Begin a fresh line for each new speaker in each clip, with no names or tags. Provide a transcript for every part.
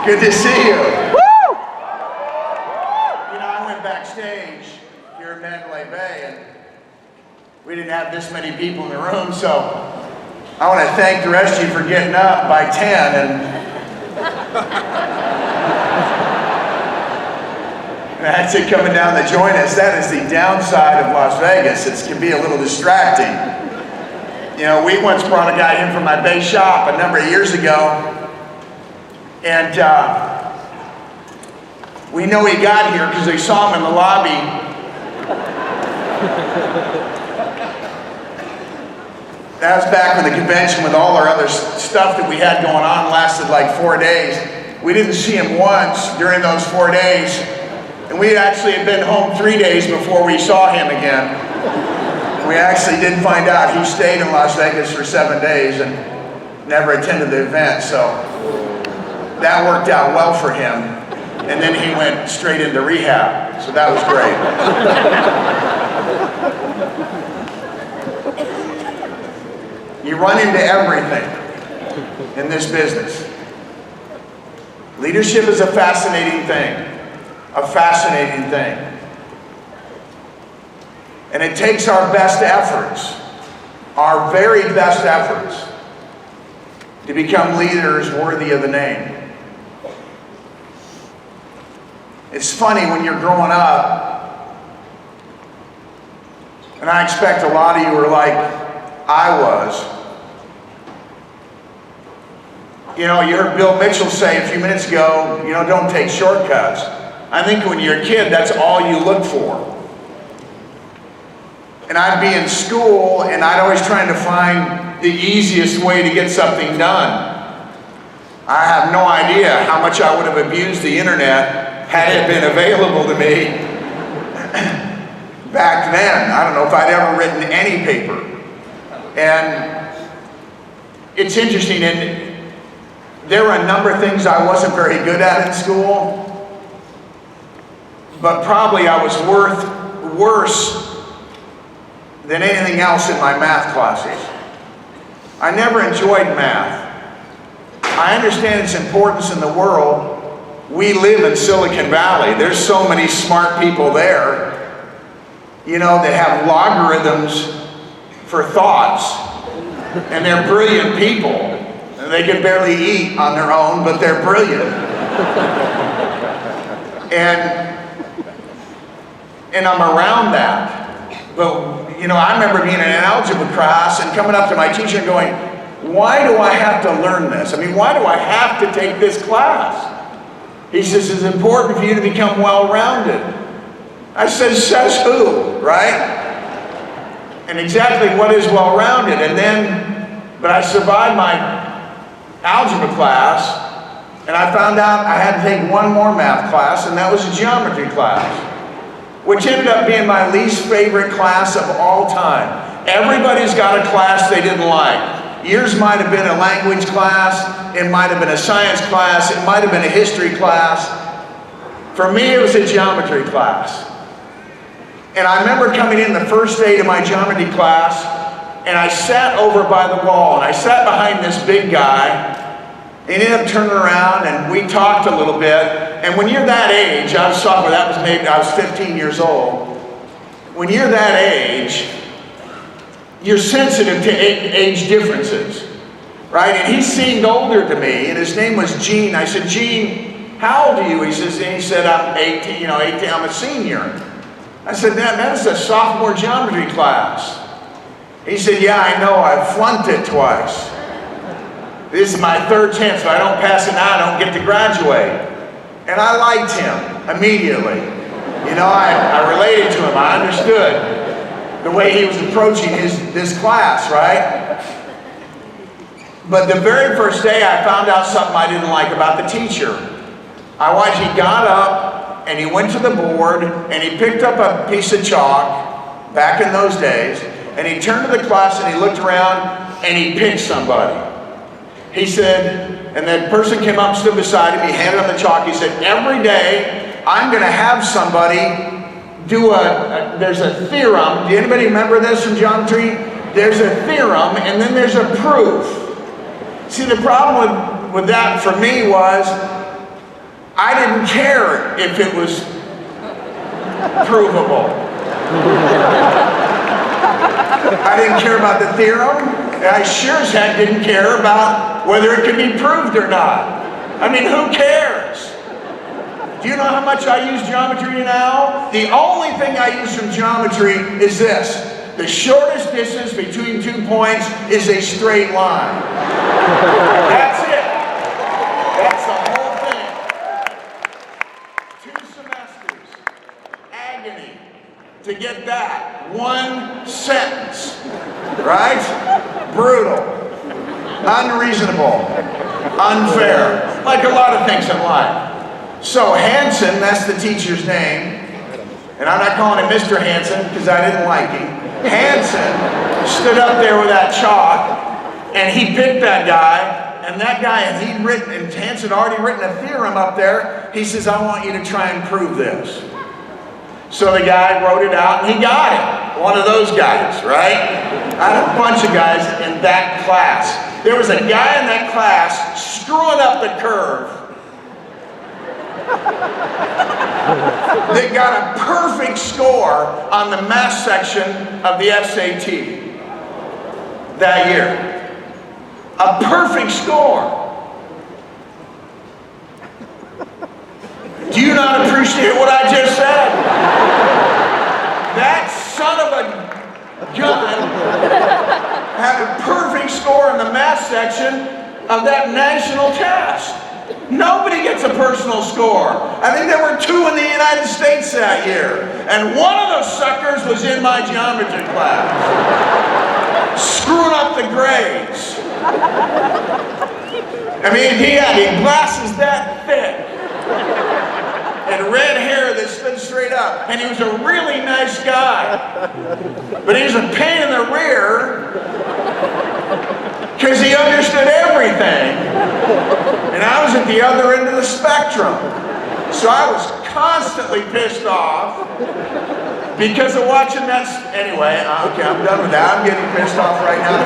Good to see you. Woo! You know, I went backstage here in Mandalay Bay and we didn't have this many people in the room, so I want to thank the rest of you for getting up by 10 and that's it coming down to join us. That is the downside of Las Vegas. It can be a little distracting. You know, we once brought a guy in from my Bay shop a number of years ago, and we know he got here because we saw him in the lobby. That was back when the convention with all our other stuff that we had going on lasted like 4 days. We didn't see him once during those 4 days, and we actually had been home 3 days before we saw him again. We actually did find out he stayed in Las Vegas for 7 days and never attended the event, so that worked out well for him. And then he went straight into rehab, so that was great. You run into everything in this business. Leadership is a fascinating thing, And it takes our best efforts, our very best efforts, to become leaders worthy of the name. It's funny when you're growing up, and I expect a lot of you are like I was. You know, you heard Bill Mitchell say a few minutes ago, you know, don't take shortcuts. I think when you're a kid, that's all you look for. And I'd be in school, and I'd always try to find the easiest way to get something done. I have no idea how much I would have abused the internet had it been available to me back then. I don't know if I'd ever written any paper. And it's interesting, and there were a number of things I wasn't very good at in school, but probably I was worse than anything else in my math classes. I never enjoyed math. I understand its importance in the world. We live in Silicon Valley. There's so many smart people there. You know, they have logarithms for thoughts, and they're brilliant people. And they can barely eat on their own, but they're brilliant. And I'm around that. But, you know, I remember being in an algebra class and coming up to my teacher and going, why do I have to learn this? I mean, why do I have to take this class? He says, it's important for you to become well-rounded. I said, says who, right? And exactly what is well-rounded? But I survived my algebra class, and I found out I had to take one more math class, and that was a geometry class, which ended up being my least favorite class of all time. Everybody's got a class they didn't like. Yours might have been a language class, it might have been a science class, it might have been a history class. For me, it was a geometry class. And I remember coming in the first day to my geometry class, and I sat over by the wall, and I sat behind this big guy. He ended up turning around, and we talked a little bit. And when you're that age, I was sophomore, I was 15 years old. When you're that age, you're sensitive to age differences, right? And he seemed older to me, and his name was Gene. I said, Gene, how old are you? He said, I'm 18, 18, I'm a senior. I said, that is a sophomore geometry class. He said, yeah, I know, I flunked it twice. This is my third chance. If I don't pass it now, I don't get to graduate. And I liked him immediately. You know, I related to him, I understood the way he was approaching this class, right? But the very first day I found out something I didn't like about the teacher. I watched, he got up and he went to the board and he picked up a piece of chalk back in those days, and he turned to the class and he looked around and he picked somebody. He said, and that person came up and stood beside him, he handed him the chalk, he said, every day I'm gonna have somebody do there's a theorem. Do anybody remember this from geometry? There's a theorem and then there's a proof. See, the problem with that for me was I didn't care if it was provable. I didn't care about the theorem, and I sure as heck didn't care about whether it could be proved or not. I mean, who cares? Do you know how much I use geometry now? The only thing I use from geometry is this. The shortest distance between 2 points is a straight line. That's it. That's the whole thing. 2 semesters. Agony to get that. 1 sentence. Right? Brutal. Unreasonable. Unfair. Like a lot of things in life. So Hansen, that's the teacher's name, and I'm not calling him Mr. Hansen because I didn't like him. Hansen stood up there with that chalk, and he picked that guy, and that guy, and Hansen had already written a theorem up there. He says, I want you to try and prove this. So the guy wrote it out, and he got it. One of those guys, right? I had a bunch of guys in that class. There was a guy in that class screwing up the curve that got a perfect score on the math section of the SAT that year. A perfect score. Do you not appreciate what I just said? That son of a gun had a perfect score in the math section of that national test. Nobody gets a personal score. I think there were 2 in the United States that year. And one of those suckers was in my geometry class. Screwing up the grades. I mean, he had glasses that thick. And red hair that stood straight up. And he was a really nice guy. But he was a pain in the rear because he understood everything. And I was at the other end of the spectrum. So I was constantly pissed off because of watching that. Anyway, okay, I'm done with that. I'm getting pissed off right now.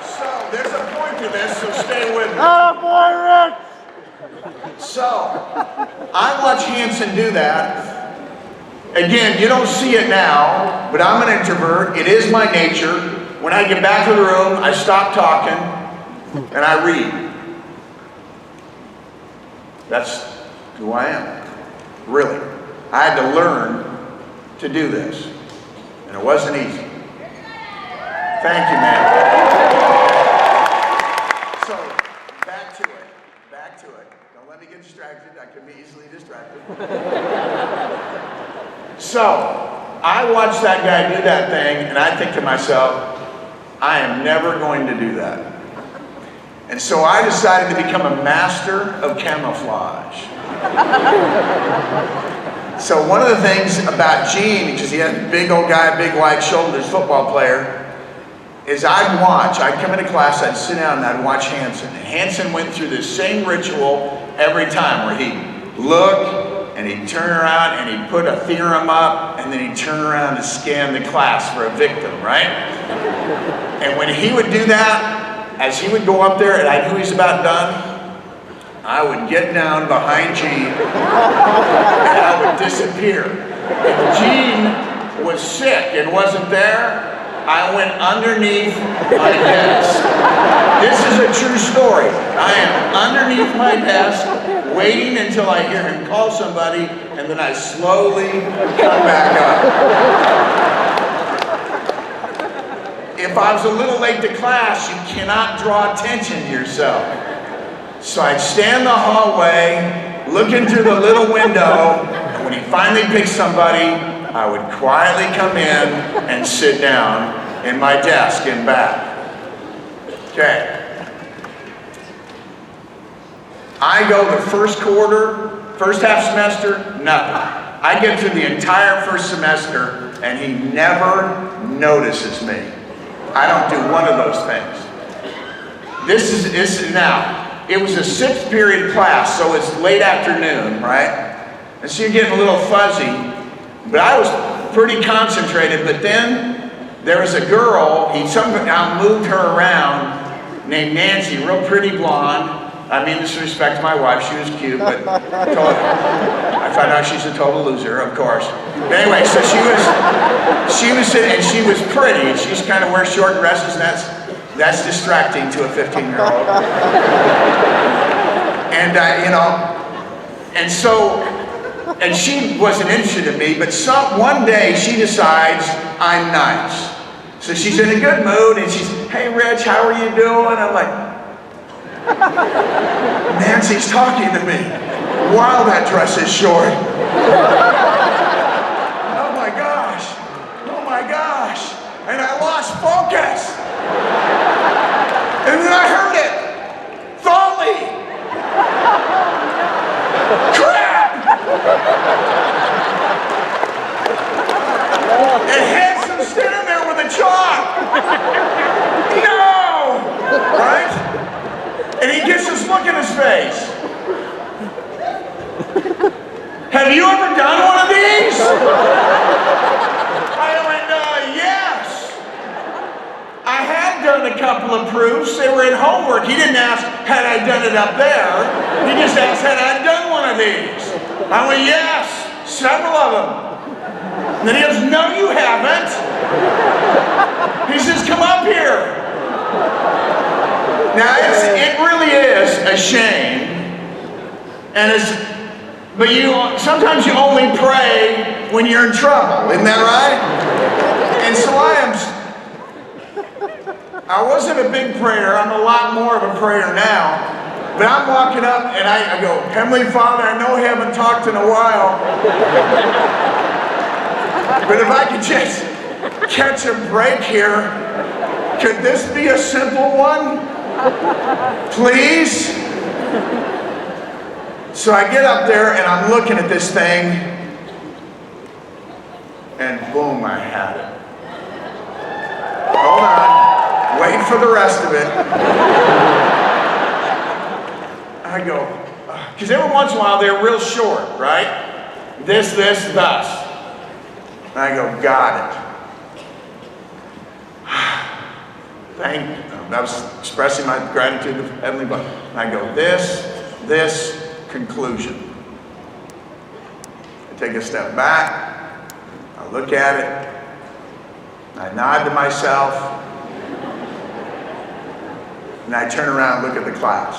So there's a point to this, so stay with me.
Oh, boy, Rick!
So I watch Hansen do that. Again, you don't see it now, but I'm an introvert. It is my nature. When I get back to the room, I stop talking and I read. That's who I am. Really. I had to learn to do this. And it wasn't easy. Thank you, man. So, back to it. Back to it. Don't let me get distracted. I can be easily distracted. So, I watch that guy do that thing, and I think to myself, I am never going to do that. And so I decided to become a master of camouflage. So one of the things about Gene, because he had a big old guy, big wide shoulders, football player, is I'd come into class, I'd sit down and I'd watch Hansen. And Hansen went through this same ritual every time where he'd look, and he'd turn around and he'd put a theorem up, and then he'd turn around and scan the class for a victim, right? And when he would do that, as he would go up there and I knew he was about done, I would get down behind Gene and I would disappear. If Gene was sick and wasn't there, I went underneath my desk. This is a true story. I am underneath my desk waiting until I hear him call somebody, and then I slowly come back up. If I was a little late to class, you cannot draw attention to yourself. So I'd stand in the hallway, looking through the little window, and when he finally picked somebody, I would quietly come in and sit down in my desk in back. Okay. I go the first quarter, first half semester, nothing. I get through the entire first semester, and he never notices me. I don't do one of those things. This is now. It was a 6th period class, so it's late afternoon, right? And so you're getting a little fuzzy, but I was pretty concentrated. But then there was a girl, he somehow moved her around, named Nancy, real pretty blonde, I mean this respect to my wife, she was cute, but I found out she's a total loser, of course. But anyway, so she was sitting, and she was pretty, and she's kind of wears short dresses, and that's distracting to a 15-year-old. And and she wasn't interested in me, but one day she decides I'm nice. So she's in a good mood, and she's, hey Rich, how are you doing? I'm like, Nancy's talking to me while that dress is short. Oh my gosh. And I lost focus. And then I heard it. Thawley. Crap. And Hanson's standing there with a chalk. No. Right? And he gets this look in his face. Have you ever done one of these? I went, yes. I had done a couple of proofs. They were in homework. He didn't ask, had I done it up there? He just asked, had I done one of these? I went, yes, several of them. And then he goes, no, you haven't. He says, come up here. Now, it really is a shame, but sometimes you only pray when you're in trouble, isn't that right? And so I wasn't a big prayer, I'm a lot more of a prayer now, but I'm walking up and I go, Heavenly Father, I know we haven't talked in a while, but if I could just catch a break here, could this be a simple one? Please? So I get up there and I'm looking at this thing and boom, I had it. Hold on, wait for the rest of it. I go, because every once in a while they're real short, right? This, thus. And I go, got it. Thank you. I was expressing my gratitude to Heavenly Father. And I go, this, conclusion. I take a step back, I look at it, I nod to myself, and I turn around and look at the class.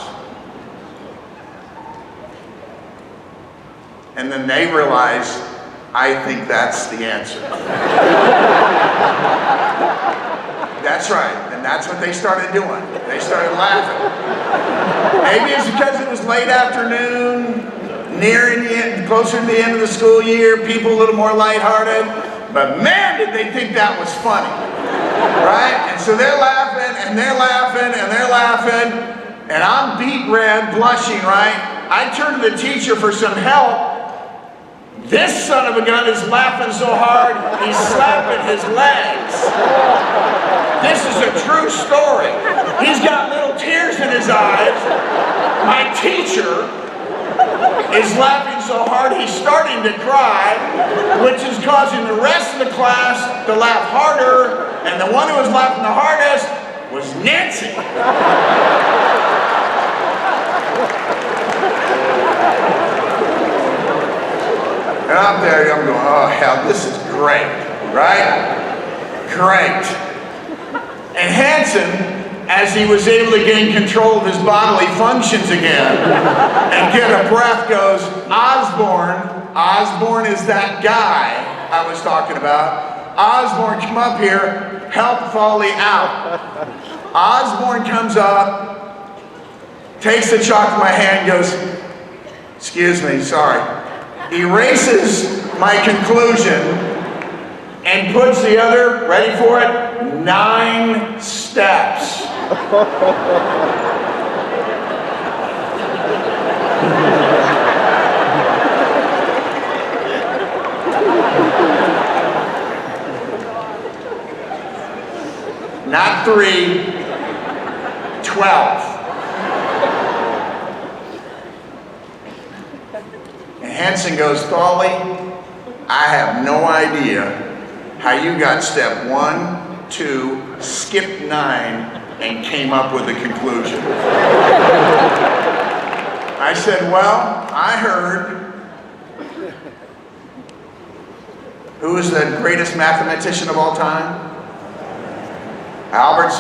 And then they realize, I think that's the answer. That's right, and that's what they started doing. They started laughing. Maybe it's because it was late afternoon, nearing the end, closer to the end of the school year, people a little more lighthearted, but man, did they think that was funny, right? And so they're laughing, and they're laughing, and they're laughing, and I'm beet red, blushing, right? I turn to the teacher for some help. This son of a gun is laughing so hard, he's slapping his legs. This is a true story. He's got little tears in his eyes. My teacher is laughing so hard, he's starting to cry, which is causing the rest of the class to laugh harder, and the one who was laughing the hardest was Nancy. And I'm there, I'm going, oh hell, this is great, right? Great. And Hanson, as he was able to gain control of his bodily functions again and get a breath, goes, Osborne is that guy I was talking about. Osborne, come up here, help Thawley out. Osborne comes up, takes the chalk in my hand, goes, excuse me, sorry. Erases my conclusion and puts the other, ready for it, 9 steps. Not 3, 12. And Hanson goes, Thawley, I have no idea how you got step 1, 2, skipped 9, and came up with a conclusion. I said, well, I heard. Who is the greatest mathematician of all time? Albert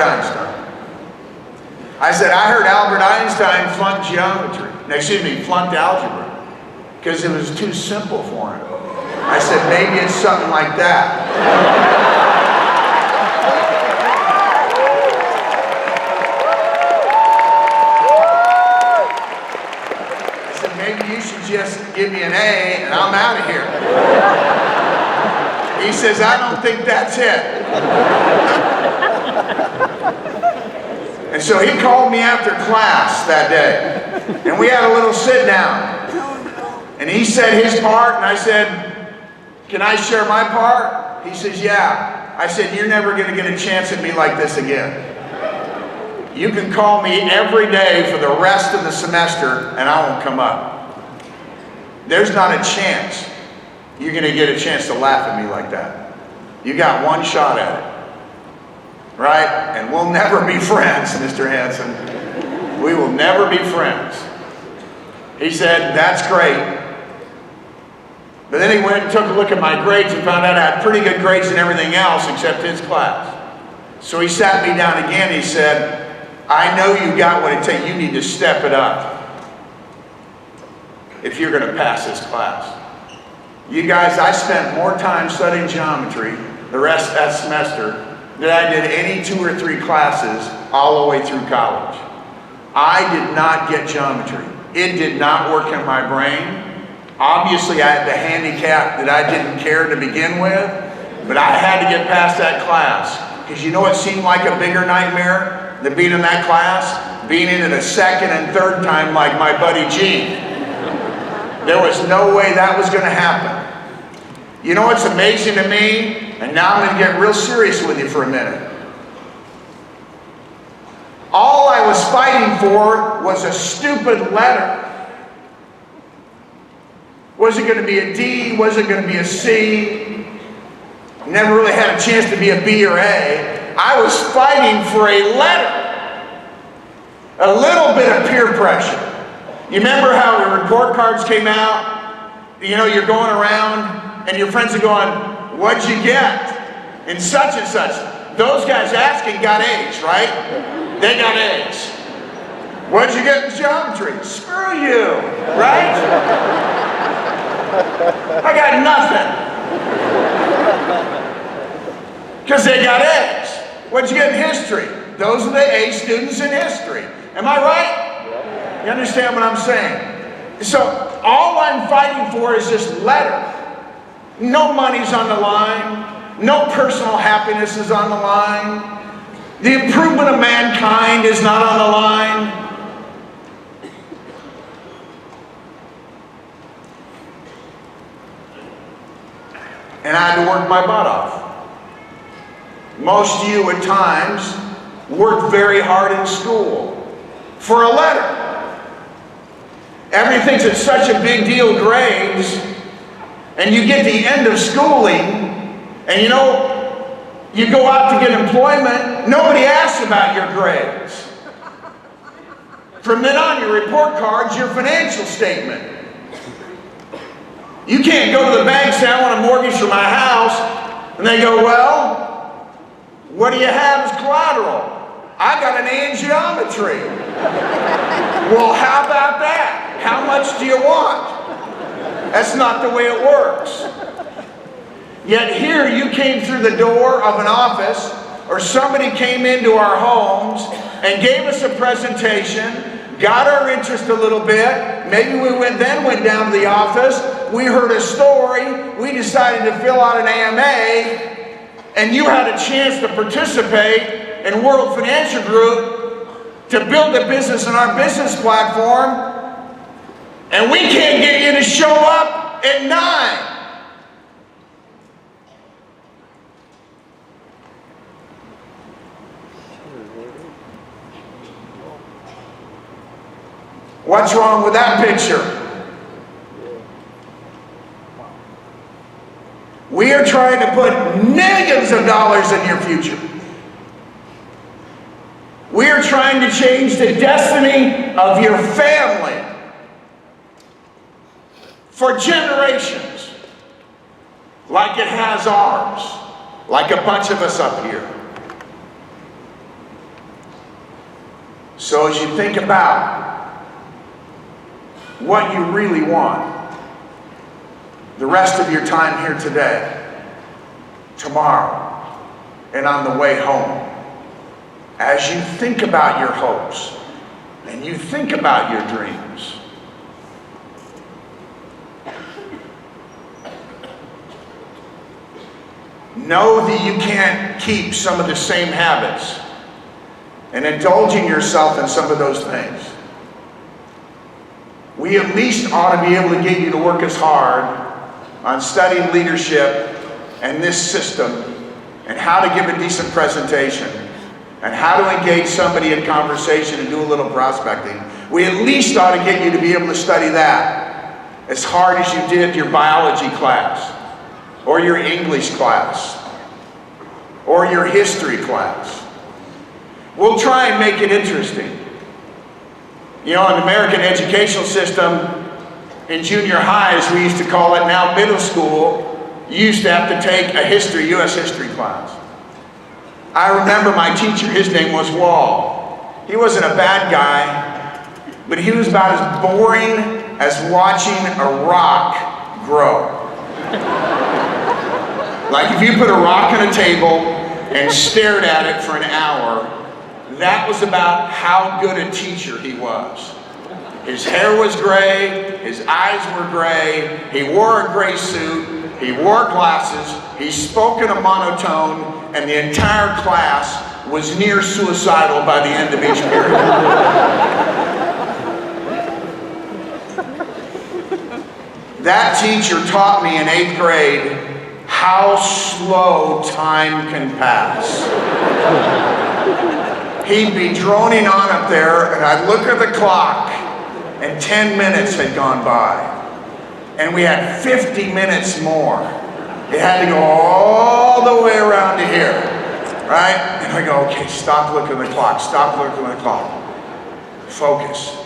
Einstein. I said, I heard Albert Einstein flunked geometry. No, excuse me, flunked algebra because it was too simple for him. I said, maybe it's something like that. I said, maybe you should just give me an A and I'm out of here. He says, I don't think that's it. And so he called me after class that day, and we had a little sit down. And he said his part, and I said, can I share my part? He says, yeah. I said, you're never going to get a chance at me like this again. You can call me every day for the rest of the semester, and I won't come up. There's not a chance you're going to get a chance to laugh at me like that. You got one shot at it. Right? And we'll never be friends, Mr. Hanson. We will never be friends. He said, that's great. But then he went and took a look at my grades and found out I had pretty good grades in everything else except his class. So he sat me down again. He said, I know you got what it takes. You need to step it up if you're going to pass this class. You guys, I spent more time studying geometry the rest of that semester than I did any 2 or 3 classes all the way through college. I did not get geometry. It did not work in my brain. Obviously, I had the handicap that I didn't care to begin with, but I had to get past that class. Because you know what seemed like a bigger nightmare than being in that class? Being in it a second and third time like my buddy Gene. There was no way that was going to happen. You know what's amazing to me? And now I'm going to get real serious with you for a minute. All I was fighting for was a stupid letter. Was it going to be a D? Was it going to be a C? Never really had a chance to be a B or A. I was fighting for a letter. A little bit of peer pressure. You remember how the report cards came out? You know, you're going around and your friends are going, what'd you get? In such and such. Those guys asking got A's, right? They got A's. What'd you get in geometry? Screw you, right? I got nothing. Because they got A's. What'd you get in history? Those are the A students in history. Am I right? You understand what I'm saying? So all I'm fighting for is this letter. No money's on the line. No personal happiness is on the line. The improvement of mankind is not on the line. And I had to work my butt off. Most of you at times work very hard in school for a letter. Everything's at such a big deal, grades, and you get the end of schooling, and you know, you go out to get employment, nobody asks about your grades. From then on, your report card's your financial statement. You can't go to the bank and say, I want a mortgage for my house, and they go, well, what do you have as collateral? I got an A in geometry. Well, how about that? How much do you want? That's not the way it works. Yet here you came through the door of an office, or somebody came into our homes and gave us a presentation, got our interest a little bit. Maybe we went down to the office, we heard a story, we decided to fill out an AMA, and you had a chance to participate in World Financial Group to build a business in our business platform, and we can't get you to show up at 9. What's wrong with that picture? We are trying to put millions of dollars in your future. We are are trying to change the destiny of your family for generations, like it has ours, like a bunch of us up here. So as you think about what you really want, the rest of your time here today, tomorrow, and on the way home, as you think about your hopes and you think about your dreams, know that you can't keep some of the same habits and indulging yourself in some of those things. We at least ought to be able to get you to work as hard on studying leadership and this system and how to give a decent presentation and how to engage somebody in conversation and do a little prospecting. We at least ought to get you to be able to study that as hard as you did your biology class or your English class or your history class. We'll try and make it interesting. You know, in the American educational system, in junior high, as we used to call it, now middle school, you used to have to take a history, U.S. history class. I remember my teacher, his name was Wall. He wasn't a bad guy, but he was about as boring as watching a rock grow. Like if you put a rock on a table and stared at it for an hour, that was about how good a teacher he was. His hair was gray, his eyes were gray, he wore a gray suit, he wore glasses, he spoke in a monotone, and the entire class was near suicidal by the end of each period. That teacher taught me in 8th grade how slow time can pass. He'd be droning on up there, and I'd look at the clock, and 10 minutes had gone by. And we had 50 minutes more. It had to go all the way around to here, right? And I go, okay, stop looking at the clock, stop looking at the clock. Focus.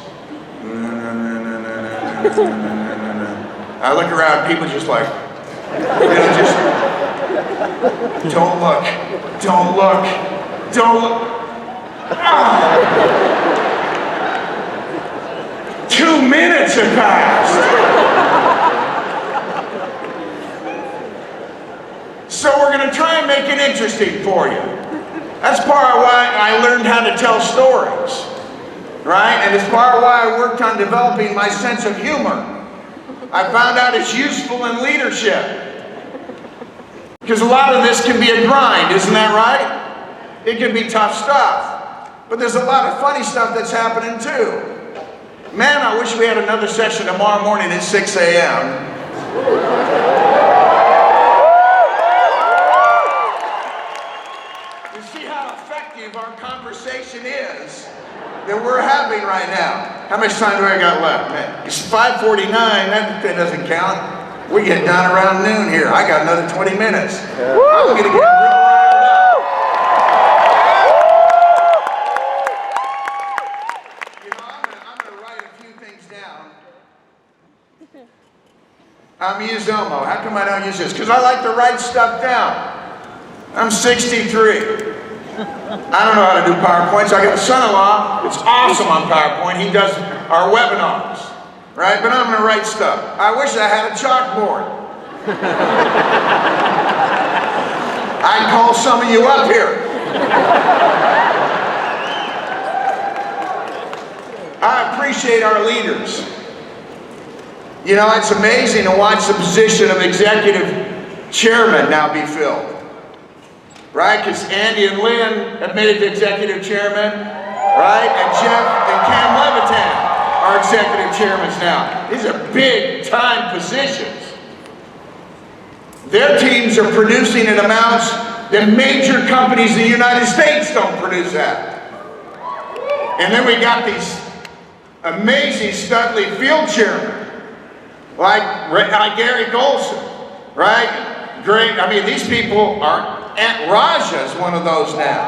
I look around, people just like, you know, just, don't look, don't look, don't look. 2 minutes have passed. So we're going to try and make it interesting for you. That's part of why I learned how to tell stories, right? And it's part of why I worked on developing my sense of humor. I found out it's useful in leadership. Because a lot of this can be a grind, isn't that right? It can be tough stuff. But there's a lot of funny stuff that's happening too. Man, I wish we had another session tomorrow morning at 6 a.m. You see how effective our conversation is that we're having right now. How much time do I got left? Man, it's 5:49, that doesn't count. We get done around noon here. I got another 20 minutes. I'm gonna get real riled up. You know, I'm gonna write a few things down. I'm Uzomo. How come I don't use this? Because I like to write stuff down. I'm 63. I don't know how to do PowerPoint, so I got a son-in-law that's awesome on PowerPoint. He does our webinars, right? But I'm going to write stuff. I wish I had a chalkboard. I'd call some of you up here. I appreciate our leaders. You know, it's amazing to watch the position of executive chairman now be filled. Right? Because Andy and Lynn have made it to executive chairman, right? And Jeff and Cam Levitan are executive chairmen now. These are big time positions. Their teams are producing at amounts that major companies in the United States don't produce at. And then we got these amazing Studley field chairmen, like Gary Golson, right? Great. I mean, these people are. Aunt Raja's one of those now.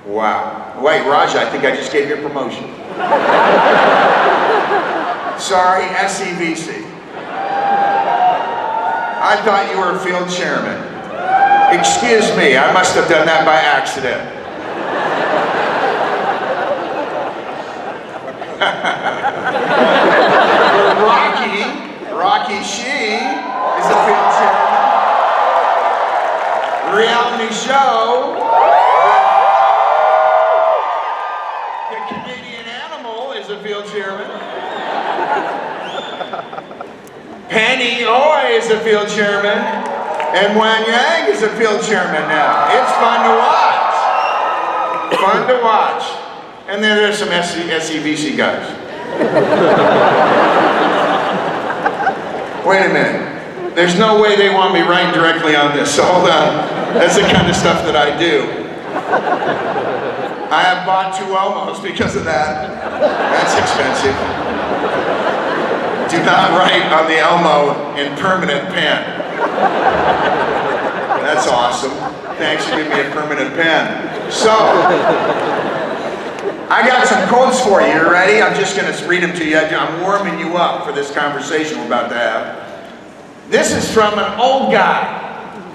Wow. Wait, Raja, I think I just gave you a promotion. Sorry, SEVC. I thought you were a field chairman. Excuse me, I must have done that by accident. Rocky She is a field chairman. Reality show. The Canadian Animal is a field chairman. Penny Oy is a field chairman. And Wan Yang is a field chairman now. It's fun to watch. Fun to watch. And then there's some SEVC guys. Wait a minute. There's no way they want me writing directly on this, so hold on. That's the kind of stuff that I do. I have bought 2 Elmos because of that. That's expensive. Do not write on the Elmo in permanent pen. That's awesome. Thanks for giving me a permanent pen. So, I got some quotes for you. You ready? I'm just going to read them to you. I'm warming you up for this conversation we're about to have. This is from an old guy,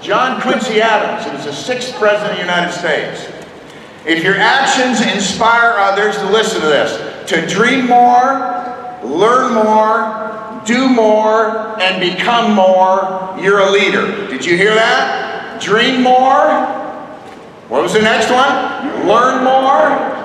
John Quincy Adams. He was the 6th president of the United States. If your actions inspire others to listen to this, to dream more, learn more, do more, and become more, you're a leader. Did you hear that? Dream more. What was the next one? Learn more,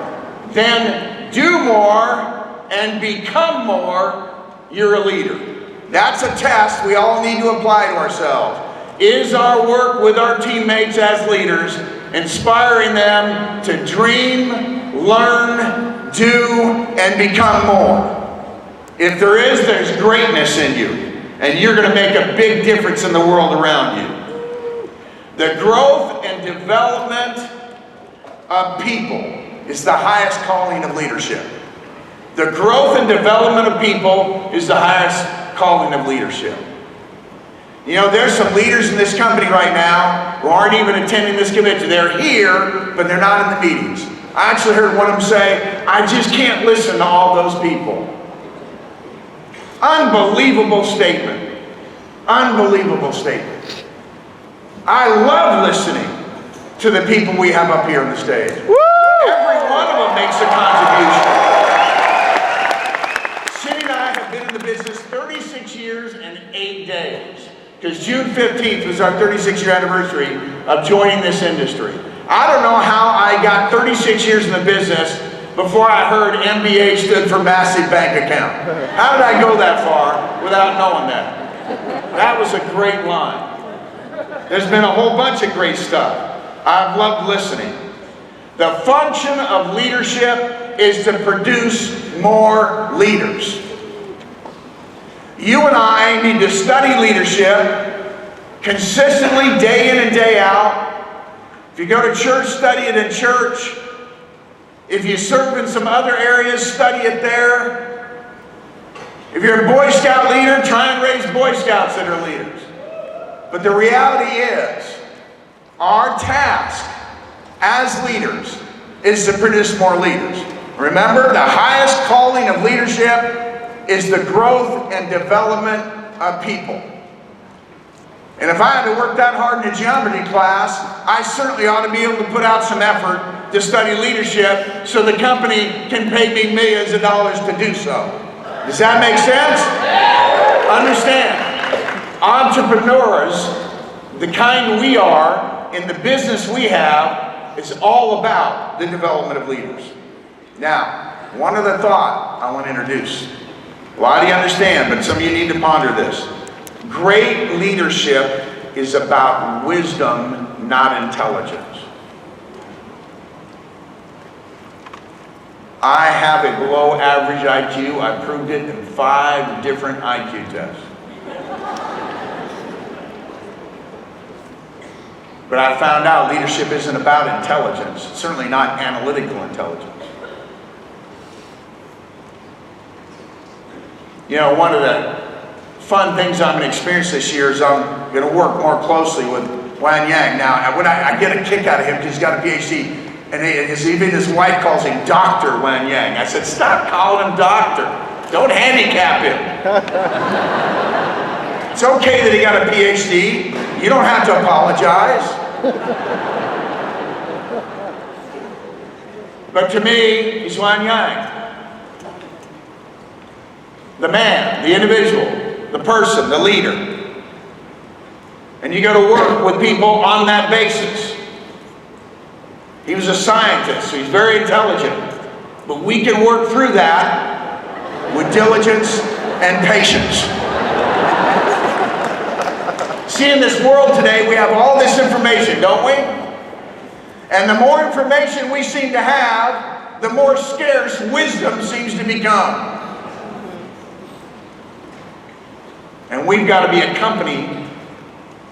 then do more, and become more, you're a leader. That's a test we all need to apply to ourselves. Is our work with our teammates as leaders inspiring them to dream, learn, do, and become more? If there is, there's greatness in you, and you're going to make a big difference in the world around you. The growth and development of people is the highest calling of leadership. The growth and development of people is the highest calling of leadership. You know, there's some leaders in this company right now who aren't even attending this convention. They're here, but they're not in the meetings. I actually heard one of them say, I just can't listen to all those people. Unbelievable statement. Unbelievable statement. I love listening to the people we have up here on the stage. Woo! Every one of them makes a contribution. Cindy and I have been in the business 36 years and 8 days. Because June 15th was our 36-year anniversary of joining this industry. I don't know how I got 36 years in the business before I heard MBA stood for massive bank account. How did I go that far without knowing that? That was a great line. There's been a whole bunch of great stuff. I've loved listening. The function of leadership is to produce more leaders. You and I need to study leadership consistently, day in and day out. If you go to church, study it in church. If you serve in some other areas, study it there. If you're a Boy Scout leader, try and raise Boy Scouts that are leaders. But the reality is, our task as leaders is to produce more leaders. Remember, the highest calling of leadership is the growth and development of people. And if I had to work that hard in a geometry class, I certainly ought to be able to put out some effort to study leadership so the company can pay me millions of dollars to do so. Does that make sense? Understand, entrepreneurs, the kind we are, in the business we have, is all about the development of leaders. Now, one other thought I want to introduce. A lot of you understand, but some of you need to ponder this. Great leadership is about wisdom, not intelligence. I have a below average IQ. I proved it in 5 different IQ tests. But I found out leadership isn't about intelligence, certainly not analytical intelligence. You know, one of the fun things I'm going to experience this year is I'm going to work more closely with Wan Yang. Now, I get a kick out of him because he's got a PhD. And even his wife calls him Dr. Wan Yang. I said, stop calling him doctor. Don't handicap him. It's okay that he got a PhD. You don't have to apologize. But to me, he's Wan Yang. The man, the individual, the person, the leader. And you go to work with people on that basis. He was a scientist, so he's very intelligent. But we can work through that with diligence and patience. See, in this world today, we have all this information, don't we? And the more information we seem to have, the more scarce wisdom seems to become. And we've got to be a company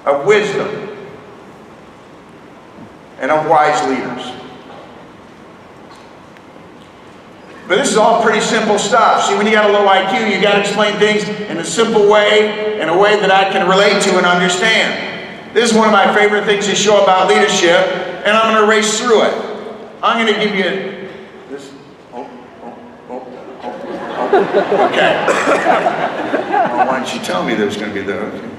of wisdom and of wise leaders. But this is all pretty simple stuff. See, when you got a low IQ, you got to explain things in a simple way, in a way that I can relate to and understand. This is one of my favorite things to show about leadership, and I'm going to race through it. I'm going to give you this. Okay. Well, why didn't you tell me there was going to be the... Okay.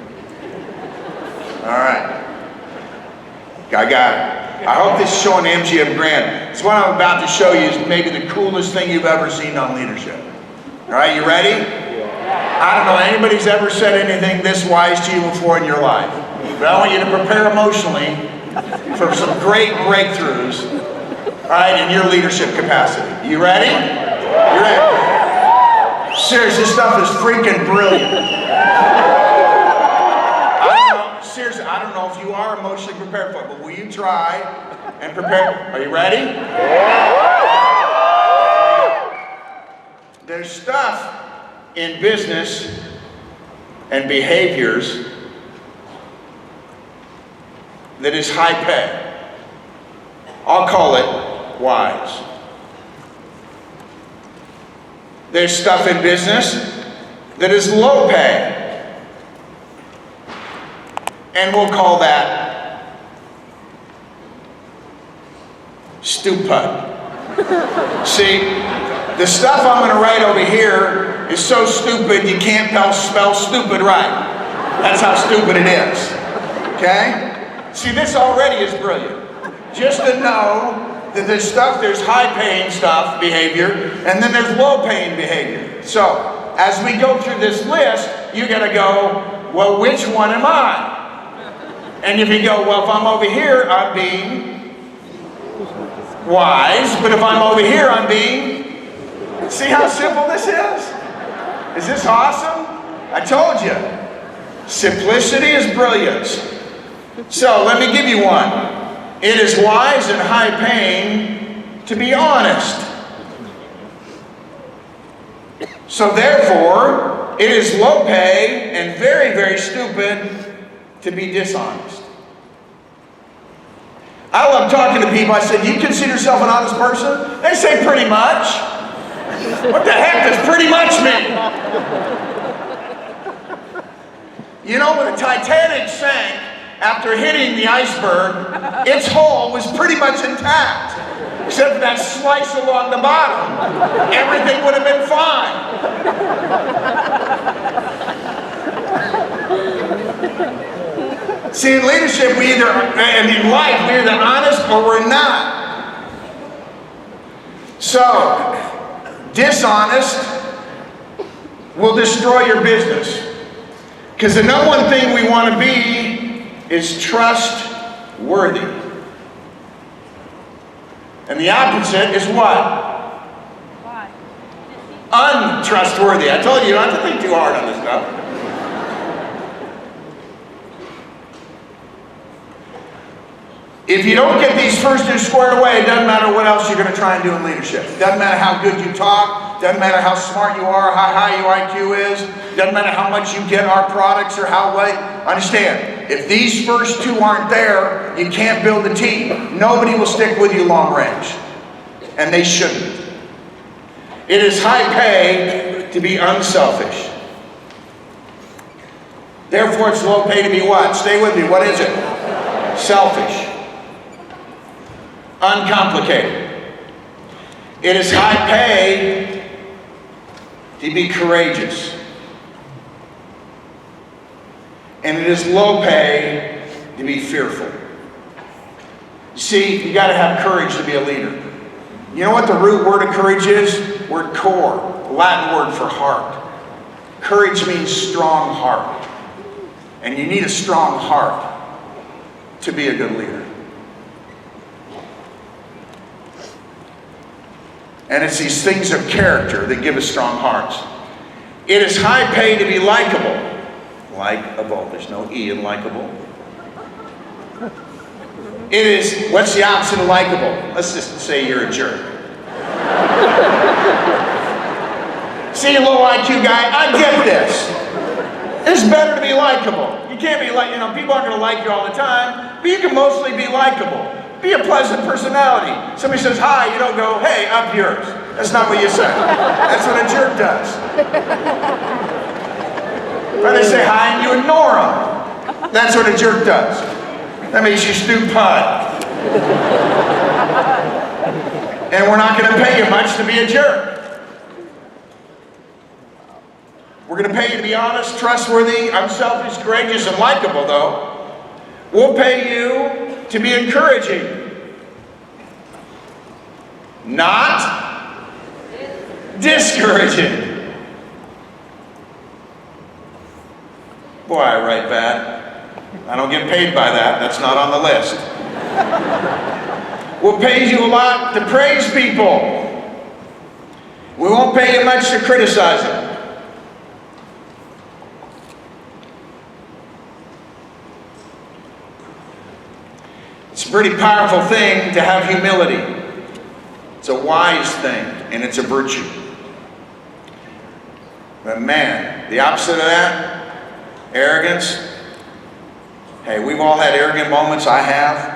All right. I got it. I hope this is showing MGM Grand. It's what I'm about to show you is maybe the coolest thing you've ever seen on leadership. All right, you ready? I don't know anybody's ever said anything this wise to you before in your life. But I want you to prepare emotionally for some great breakthroughs, all right, in your leadership capacity. You ready? You ready? Seriously, this stuff is freaking brilliant. Seriously, I don't know if you are emotionally prepared for it, but will you try and prepare? Are you ready? There's stuff in business and behaviors that is high pay. I'll call it wise. There's stuff in business that is low pay. And we'll call that stupid. See, the stuff I'm going to write over here is so stupid you can't spell stupid right. That's how stupid it is. Okay? See, this already is brilliant. Just to know that there's high-paying stuff, behavior, and then there's low-paying behavior. So, as we go through this list, you got to go, well, which one am I? And if you go, well, if I'm over here, I'm being wise, but if I'm over here, I'm being... See how simple this is? Is this awesome? I told you. Simplicity is brilliance. So, let me give you one. It is wise and high-paying to be honest. So, therefore, it is low-pay and very, very stupid to be dishonest. I love talking to people. I said, do you consider yourself an honest person? They say, pretty much. What the heck does pretty much mean? You know, when the Titanic sank, after hitting the iceberg, its hull was pretty much intact. Except for that slice along the bottom. Everything would have been fine. See, in leadership, and in life, we're either honest or we're not. So, dishonest will destroy your business. Because the number one thing we want to be is trustworthy. And the opposite is what? Why? Untrustworthy. I told you, you don't have to think too hard on this stuff. If you don't get these first two squared away, it doesn't matter what else you're going to try and do in leadership. It doesn't matter how good you talk. Doesn't matter how smart you are, how high your IQ is. Doesn't matter how much you get our products or how late. Understand, if these first two aren't there, you can't build a team. Nobody will stick with you long range. And they shouldn't. It is high pay to be unselfish. Therefore, it's low pay to be what? Stay with me. What is it? Selfish. uncomplicated. It is high pay to be courageous. And it is low pay to be fearful. See, you got to have courage to be a leader. You know what the root word of courage is? Word core, Latin word for heart. Courage means strong heart. And you need a strong heart to be a good leader. And it's these things of character that give us strong hearts. It is high pay to be likable. Likeable. There's no E in likable. It is, what's the opposite of likable? Let's just say you're a jerk. See, low IQ guy, I get this. It's better to be likable. You can't be like, people aren't going to like you all the time, but you can mostly be likable. Be a pleasant personality. Somebody says hi, you don't go, hey, up yours. That's not what you say. That's what a jerk does. Or they say hi and you ignore them. That's what a jerk does. That makes you stupid. And we're not going to pay you much to be a jerk. We're going to pay you to be honest, trustworthy, unselfish, courageous, and likable, though. We'll pay you to be encouraging, not discouraging. Boy, I write bad. I don't get paid by that. That's not on the list. We'll pay you a lot to praise people. We won't pay you much to criticize them. It's a pretty powerful thing to have humility. It's a wise thing, and it's a virtue. But man, the opposite of that, arrogance. Hey, we've all had arrogant moments. I have.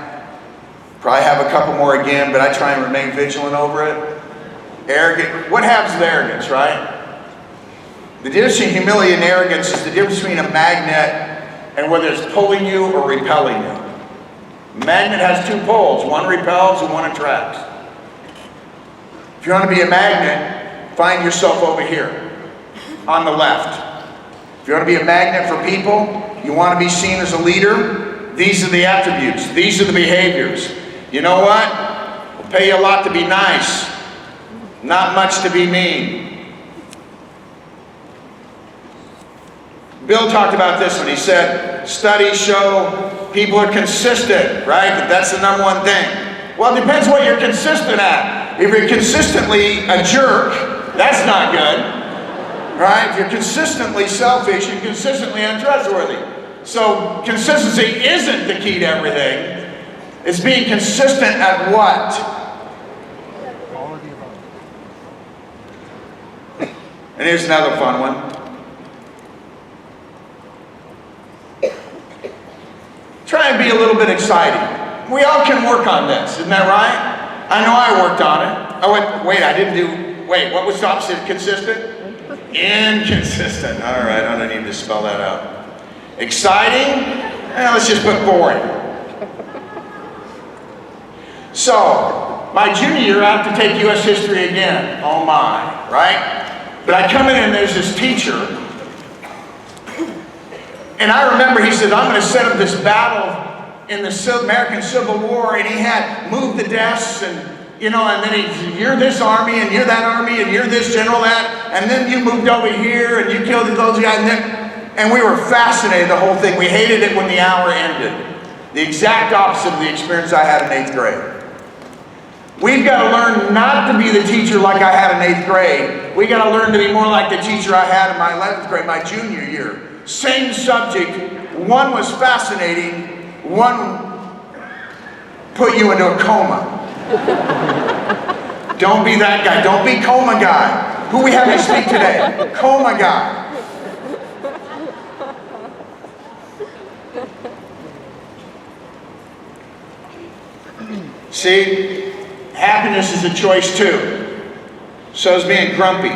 Probably have a couple more again, but I try and remain vigilant over it. Arrogant. What happens with arrogance, right? The difference between humility and arrogance is the difference between a magnet and whether it's pulling you or repelling you. A magnet has two poles. One repels and one attracts. If you want to be a magnet, find yourself over here on the left. If you want to be a magnet for people, you want to be seen as a leader, these are the attributes, these are the behaviors. You know what? We'll pay you a lot to be nice, not much to be mean. Bill talked about this when he said, studies show people are consistent, right? That's the number one thing. Well, it depends what you're consistent at. If you're consistently a jerk, that's not good. Right? If you're consistently selfish and consistently untrustworthy. So consistency isn't the key to everything. It's being consistent at what? All of the above. And here's another fun one. Try and be a little bit exciting. We all can work on this, isn't that right? I know I worked on it. What was the opposite of consistent? Inconsistent. All right, I don't need to spell that out. Exciting? Let's just put boring. So, my junior year, I have to take U.S. history again. Oh my, right? But I come in and there's this teacher. And I remember he said, I'm going to set up this battle in the American Civil War. And he had moved the desks and and then you're this army, and you're that army, and you're this general that, and then you moved over here, and you killed those guys, and we were fascinated, the whole thing. We hated it when the hour ended. The exact opposite of the experience I had in 8th grade. We've got to learn not to be the teacher like I had in 8th grade. We got to learn to be more like the teacher I had in my 11th grade, my junior year. Same subject. One was fascinating. One put you into a coma. Don't be that guy. Don't be coma guy. Who we have to speak today? Coma guy. See, happiness is a choice too. So is being grumpy.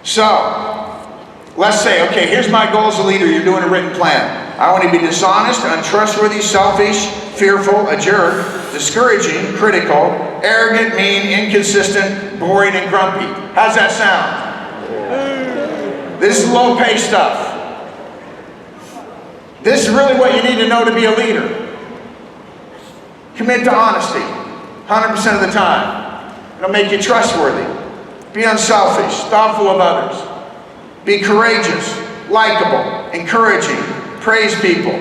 So, let's say, okay, here's my goal as a leader. You're doing a written plan. I want to be dishonest, untrustworthy, selfish, fearful, a jerk, discouraging, critical, arrogant, mean, inconsistent, boring, and grumpy. How's that sound? This is low-pay stuff. This is really what you need to know to be a leader. Commit to honesty 100% of the time. It'll make you trustworthy. Be unselfish, thoughtful of others. Be courageous, likable, encouraging, praise people.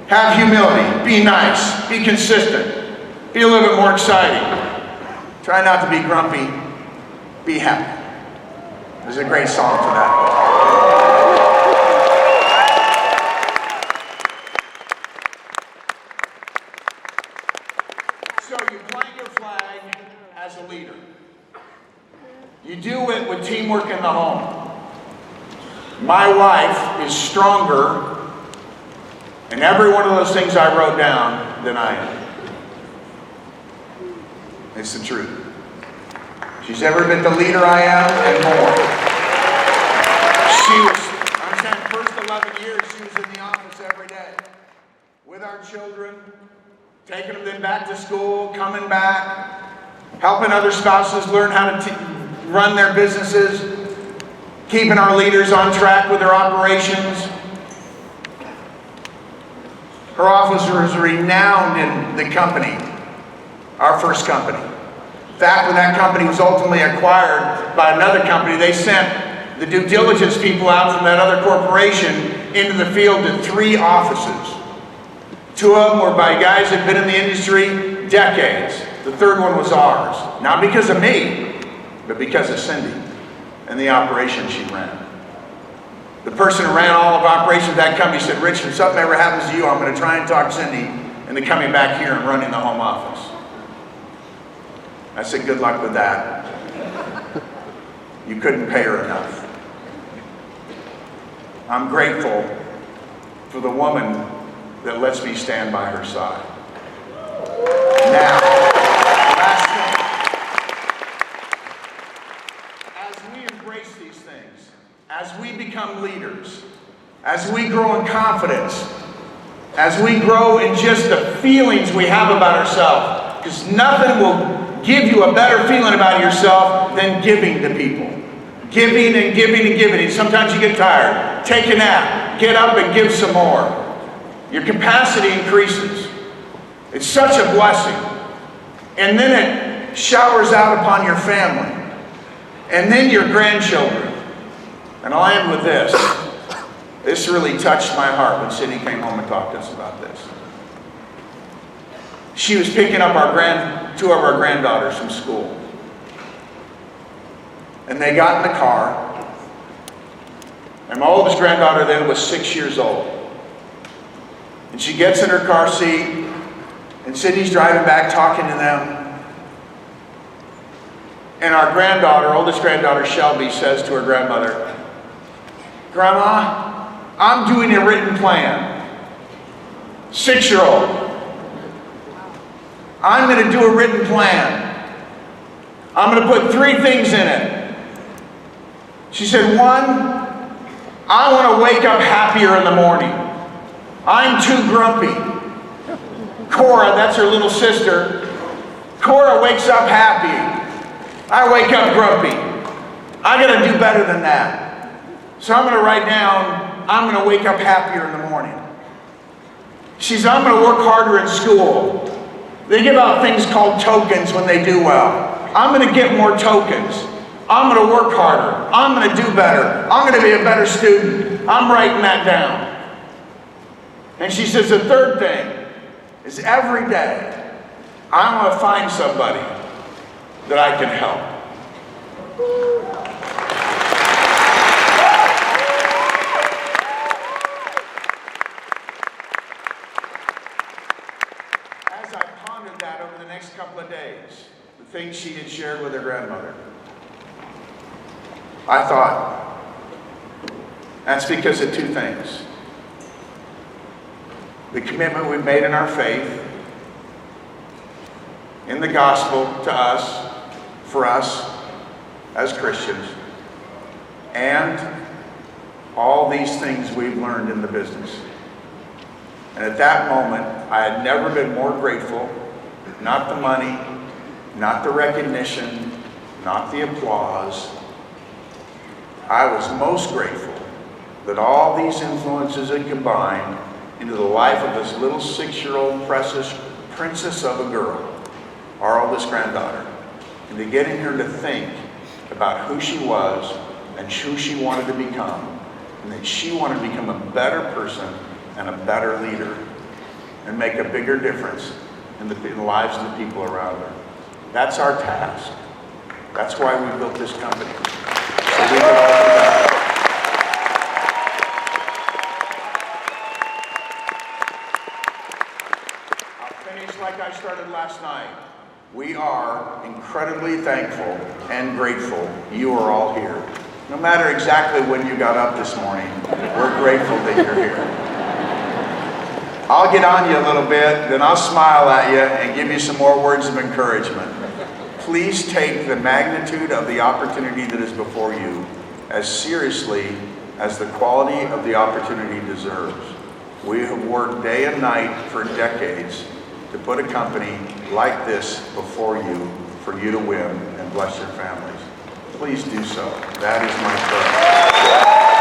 Have humility, be nice, be consistent. Be a little bit more exciting. Try not to be grumpy, be happy. There's a great song for that. So you plant your flag as a leader. You do it with teamwork in the home. My wife is stronger in every one of those things I wrote down than I am. It's the truth. She's every bit the leader I am and more. She was, I'm saying, first 11 years, she was in the office every day with our children, taking them then back to school, coming back, helping other spouses learn how to run their businesses, keeping our leaders on track with their operations. Her office was renowned in the company, our first company. Back when that company was ultimately acquired by another company, they sent the due diligence people out from that other corporation into the field to 3 offices. 2 of them were by guys that had been in the industry decades. The 3rd one was ours. Not because of me, but because of Cindy and the operation she ran. The person who ran all of operations of that company said, "Rich, if something ever happens to you, I'm going to try and talk Cindy into coming back here and running the home office." I said, "Good luck with that. You couldn't pay her enough." I'm grateful for the woman that lets me stand by her side. Now, last thing. As we embrace these things, as we become leaders, as we grow in confidence, as we grow in just the feelings we have about ourselves, because nothing will give you a better feeling about yourself than giving to people. Giving and giving and giving. And sometimes you get tired. Take a nap. Get up and give some more. Your capacity increases. It's such a blessing. And then it showers out upon your family. And then your grandchildren. And I'll end with this. This really touched my heart when Cindy came home and talked to us about this. She was picking up 2 of our granddaughters from school. And they got in the car. And my oldest granddaughter then was 6 years old. And she gets in her car seat, and Cindy's driving back talking to them. And our oldest granddaughter Shelby, says to her grandmother, "Grandma, I'm doing a written plan." 6-year-old. "I'm going to do a written plan. I'm going to put 3 things in it." She said, 1, I want to wake up happier in the morning. I'm too grumpy. Cora, that's her little sister. Cora wakes up happy. I wake up grumpy. I got to do better than that. So I'm going to write down, I'm going to wake up happier in the morning. She said, I'm going to work harder in school. They give out things called tokens when they do well. I'm going to get more tokens. I'm going to work harder. I'm going to do better. I'm going to be a better student. I'm writing that down. And she says the 3rd thing is every day I'm going to find somebody that I can help. As I pondered that over the next couple of days, the things she had shared with her grandmother, I thought, that's because of 2 things. The commitment we've made in our faith, in the gospel to us, for us as Christians, and all these things we've learned in the business. And at that moment, I had never been more grateful. Not the money, not the recognition, not the applause. I was most grateful that all these influences had combined into the life of this little 6-year-old precious princess of a girl, our oldest granddaughter, and to getting her to think about who she was and who she wanted to become, and that she wanted to become a better person and a better leader and make a bigger difference in the lives of the people around her. That's our task. That's why we built this company. So we could all do that. I'll finish like I started last night. We are incredibly thankful and grateful you are all here. No matter exactly when you got up this morning, we're grateful that you're here. I'll get on you a little bit, then I'll smile at you and give you some more words of encouragement. Please take the magnitude of the opportunity that is before you as seriously as the quality of the opportunity deserves. We have worked day and night for decades to put a company like this before you for you to win and bless your families. Please do so. That is my prayer.